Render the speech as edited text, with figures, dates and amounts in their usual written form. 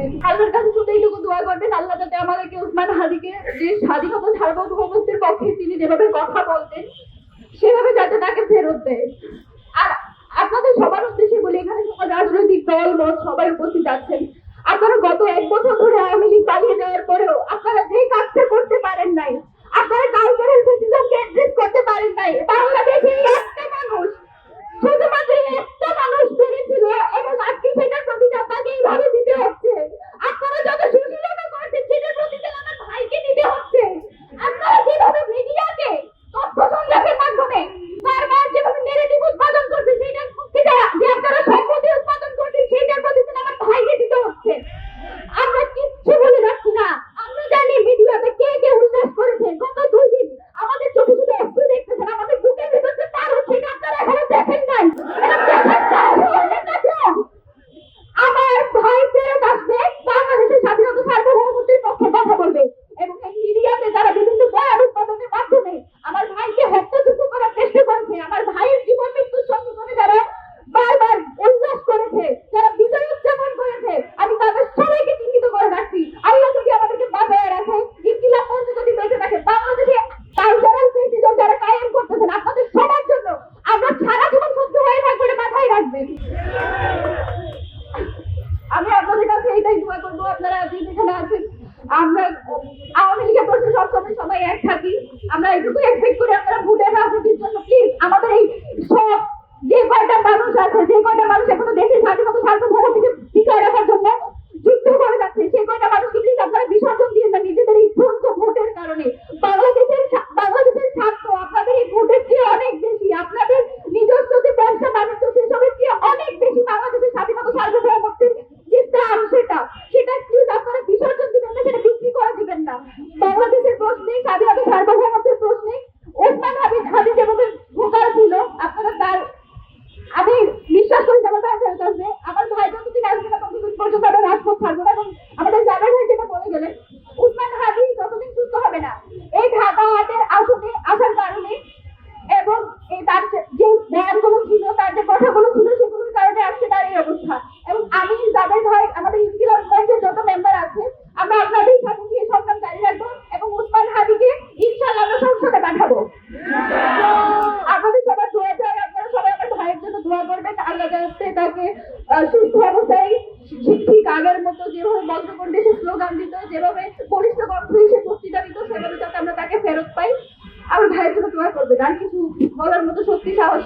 রাখবেন। আল্লাহর কাছে শুধু এইটুকু দোয়া করবেন, আল্লাহ যাতে আমাদেরকে ওসমান হাদিকে যে স্বাধীনতা সার্বভৌমত্বের পক্ষে তিনি যেভাবে কথা বলতেন সেভাবে যাতে তাকে ফেরত দেয়। আর আপনাদের সবার উদ্দেশ্যে বলি, এখানে সবার রাজনৈতিক দল মত সবাই উপস্থিত আছেন। আপনারা গত 1 বছর ধরে আওয়ামী লীগ পালিয়ে যাওয়ার পরেও আপনারা যে কাজটা করতে পারেন নাই, আপনারা কালচারাল ফেস্টিভ্যালকে অ্যাড্রেস করতে পারেন নাই। বাংলাদেশে একটা মানুষ, শুধুমাত্র একটা মানুষ পেরেছিল এবং আজকে সেটার প্রতিদান তাকে এইভাবে দিতে হচ্ছে। আপনারা যত সুশীলতা করছেন সেটার প্রতিদান আমার ভাইকে দিতে হচ্ছে। আপনারা যেভাবে মিডিয়াকে তথ্য সংগ্রহের মাধ্যমে বারবার যেভাবে নেগেটিভ উৎপাদন করছে সেটার পক্ষে যে আপনারা সম্মতি উৎপাদন করছেন সেটার প্রতিদান আমার ভাইকে দিতে হচ্ছে। আমরা কিচ্ছু বলে রাখছি না, আমরা জানি মিডিয়াতে কে কে উল্লাস করেছে। গত 2 দিন আমাদের চোখে শুধু একটু দেখতেছেন, আমাদের বুকের ভিতর যে তার হচ্ছে এটা আপনারা এখনো দেখেন নাই। আমার ভাই ফেরত আসবে, বাংলাদেশের স্বাধীনতা সার্বভৌমত্বের পক্ষে কথা বলবে এবং এই মিডিয়াতে যারা বিভিন্ন বয়ান উৎপাদনের মাধ্যমে আমার ভাইকে হত্যাযজ্ঞ করার চেষ্টা করেছে, আমার ভাইয়ের জীবন মৃত্যুর সঙ্গে করে যারা বারবার উল্লাস করেছে, যারা বিজয় উদযাপন করেছে, আমি তাদের সবাইকে চিহ্নিত করে রাখছি। আল্লাহ যদি আমাদেরকে বাঁচায় রাখে, ইনকিলাব মঞ্চ যদি বেঁচে থাকে, বাংলাদেশে কালচারাল ফেস্টিভ্যাল যারা কায়েম করতেছেন আপনাদের সবার জন্য আমরা সারা জীবন সহ্য হয়ে থাকবো, এটা মাথায় রাখবেন। আমি আপনাদের কাছে এইটাই দোয়া করবো, আপনারা আজকে যেখানে আছেন, আমরা আওয়ামী লীগের প্রশ্নে সবসময় সবাই এক থাকি। আমরা এটুকু এক্সপেক্ট করি আপনারা ভোটের রাজনীতির জন্য প্লিজ আমাদের এই সব যে কয়টা মানুষ আছে, যে কয়টা মানুষ এখনো দেশের স্বাধীনতা সার্বভৌমত্বকে টিকায় রাখার জন্য যুদ্ধ করে যাচ্ছে, সেই কয়টা মানুষকে প্লিজ আপনারা বিসর্জন দিয়ে না নিজেদের এই ছোট্ট ভোটের কারণে। বাংলাদেশের স্বার্থ আপনাদের এই ভোটের চেয়ে অনেক বেশি, আপনাদের নিজস্ব যে ব্যবসা বাণিজ্য সেসবের চেয়ে অনেক বেশি বাংলাদেশের স্বাধীনতা সার্বভৌমত্বের যে দাম সেটা প্লিজ আপনারা বিসর্জন দিবেন না, সেটা বিক্রি করে দিবেন না। বাংলাদেশের প্রশ্নে, স্বাধীনতা সার্বভৌমত্বের প্রশ্নে ওসমান হাদি যেভাবে ভোকাল ছিল, আপনারা তার আমি বিশ্বাস করি আমার ভাই ফেরত আসবে। আমার ভাই যতদিন আসবে না ততদিন পর্যন্ত আমরা রাজপথ ছাড়বো না। এবং আমাদের জাবের ভাই যেটা বলে গেলেন, ওসমান হাদি যতদিন সুস্থ হবে না এই ঢাকা হাটের আসনে আসার কারণে এবং এই তার যে বয়ানগুলো ছিল, তার যে কথাগুলো ছিল সেগুলোর কারণে আজকে তার এই অবস্থা। এবং আমি জাবের ভাই, আমাদের ইনকিলাব মঞ্চের যত মেম্বার আছে, আমরা আপনাদের সাথে নিয়ে সংগ্রাম জারি রাখবো এবং ওসমান হাদিকে ইনশাআল্লাহ আমরা সংসদে পাঠাবো। আপনাদের সবার দোয়া চাই, আপনারা সবাই আমার ভাইয়ের জন্য দোয়া করবেন, আল্লাহ যাতে তাকে সুস্থ অবস্থায় ঠিক আগের মতো যেভাবে বজ্রকণ্ঠে সে স্লোগান দিত, যেভাবে বলিষ্ঠ কণ্ঠে সে বক্তৃতা দিত, সেভাবে যাতে আমরা তাকে ফেরত পাই। আমার ভাইয়ের জন্য দোয়া করবেন। আর কিছু বলার মতো শক্তি সাহস